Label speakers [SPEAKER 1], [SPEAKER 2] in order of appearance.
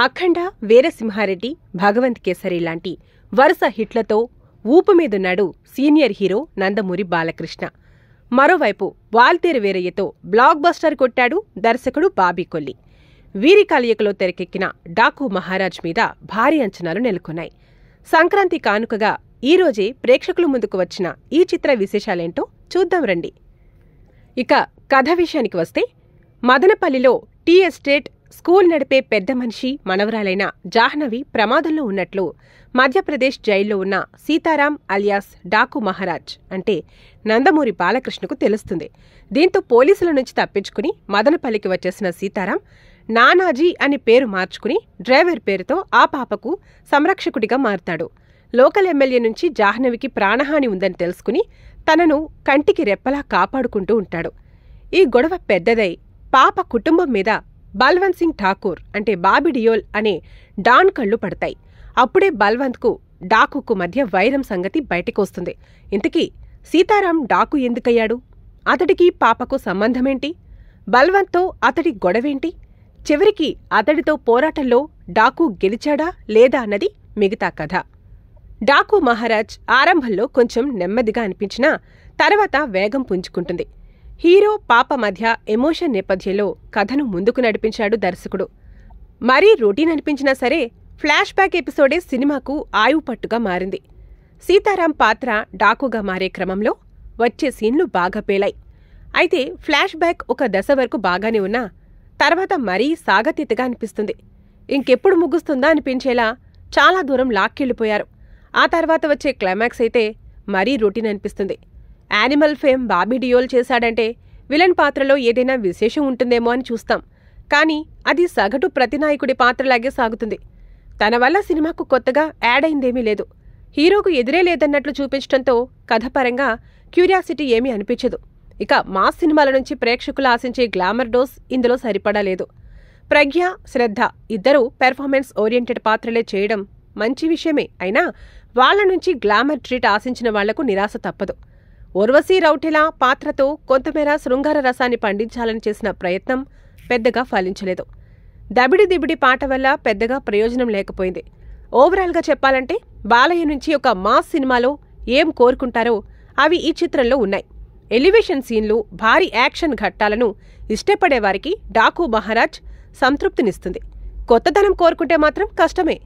[SPEAKER 1] అఖండ, వీరసింహారెడ్డి, భగవంత్ కేసరి లాంటి వరుస హిట్లతో ఊపుమీదున్నాడు senior hero Nandamuri Balakrishna. మరోవైపు వాల్తేరు వీరయ్యతో బ్లాక్ బస్టర్ కొట్టాడు దర్శకుడు బాబీ కొల్లి. వీరి కలయికలో తెరకెక్కిన డాకు మహారాజ్ మీద భారీ అంచనాలు నెలకొన్నాయి. సంక్రాంతి కానుకగా ఈరోజే ప్రేక్షకుల ముందుకు వచ్చిన ఈ చిత్ర విశేషాలేంటో చూద్దాం రండి. ఇక కథ విషయానికి వస్తే, మదనపల్లిలో టీ ఎస్టేట్ స్కూల్ నడిపే పెద్ద మనిషి మనవరాలైన జాహ్నవి ప్రమాదంలో ఉన్నట్లు మధ్యప్రదేశ్ జైల్లో ఉన్న సీతారాం అలియాస్ డాకు మహారాజ్ అంటే నందమూరి బాలకృష్ణకు తెలుస్తుంది. దీంతో పోలీసుల నుంచి తప్పించుకుని మదనపల్లికి వచ్చేసిన సీతారాం నానాజీ అని పేరు మార్చుకుని డ్రైవర్ పేరుతో ఆ పాపకు సంరక్షకుడిగా మారతాడు. లోకల్ ఎమ్మెల్యే నుంచి జాహ్నవికి ప్రాణహాని ఉందని తెలుసుకుని తనను కంటికి రెప్పలా కాపాడుకుంటూ ఉంటాడు. ఈ గొడవ పెద్దదై పాప కుటుంబం మీద బల్వంత్ సింగ్ ఠాకూర్ అంటే బాబీ డియోల్ అనే డాన్ కళ్ళు పడతాయి. అప్పుడే బల్వంత్కు డాకుకు మధ్య వైరం సంగతి బయటకొస్తుంది. ఇంతకీ సీతారాం డాకు ఎందుకయ్యాడు? అతడికి పాపకు సంబంధమేంటి? బల్వంత్తో అతడి గొడవేంటి? చివరికి అతడితో పోరాటంలో డాకు గెలిచాడా లేదా అన్నది మిగతా కథ. డాకు మహారాజ్ ఆరంభంలో కొంచెం నెమ్మదిగా అనిపించినా తర్వాత వేగం పుంజుకుంటుంది. హీరో పాప మధ్య ఎమోషన్ నేపథ్యంలో కథను ముందుకు నడిపించాడు దర్శకుడు. మరీ రొటీన్ అనిపించినా సరే ఫ్లాష్ బ్యాక్ ఎపిసోడే సినిమాకు ఆయువుపట్టుగా మారింది. సీతారాం పాత్ర డాకుగా మారే క్రమంలో వచ్చే సీన్లు బాగా పేలాయి. అయితే ఫ్లాష్ బ్యాక్ ఒక దశ వరకు బాగానే ఉన్నా తర్వాత మరీ సాగతీతగా అనిపిస్తుంది. ఇంకెప్పుడు ముగుస్తుందా అనిపించేలా చాలా దూరం లాక్కెళ్ళిపోయారు. ఆ తర్వాత వచ్చే క్లైమాక్స్ అయితే మరీ రొటీన్ అనిపిస్తుంది. యానిమల్ ఫేమ్ బాబీ డియోల్ చేశాడంటే విలన్ పాత్రలో ఏదైనా విశేషం ఉంటుందేమో అని చూస్తాం. కానీ అది సగటు ప్రతినాయకుడి పాత్రలాగే సాగుతుంది. తన వల్ల సినిమాకు కొత్తగా యాడ్ అయిందేమీ లేదు. హీరోకు ఎదురే లేదన్నట్లు చూపించడంతో కథపరంగా క్యూరియాసిటీ ఏమీ అనిపించదు. ఇక మాస్ సినిమాల నుంచి ప్రేక్షకులు ఆశించే గ్లామర్ డోస్ ఇందులో సరిపడాలేదు. ప్రజ్ఞ, శ్రద్ధ ఇద్దరూ పెర్ఫార్మెన్స్ ఓరియంటెడ్ పాత్రలే చేయడం మంచి విషయమే అయినా వాళ్ల నుంచి గ్లామర్ ట్రీట్ ఆశించిన వాళ్లకు నిరాశ తప్పదు. ఉర్వశీ రౌటెలా పాత్రతో కొంతమేర శృంగార రసాన్ని పండించాలని చేసిన ప్రయత్నం పెద్దగా ఫలించలేదు. దబిడి దిబిడి పాట వల్ల పెద్దగా ప్రయోజనం లేకపోయింది. ఓవరాల్గా చెప్పాలంటే బాలయ్య నుంచి ఒక మాస్ సినిమాలో ఏం కోరుకుంటారో అవి ఈ చిత్రంలో ఉన్నాయి. ఎలివేషన్ సీన్లు, భారీ యాక్షన్ ఘట్టాలను ఇష్టపడేవారికి డాకు మహారాజ్ సంతృప్తినిస్తుంది. కొత్తదనం కోరుకుంటే మాత్రం కష్టమే.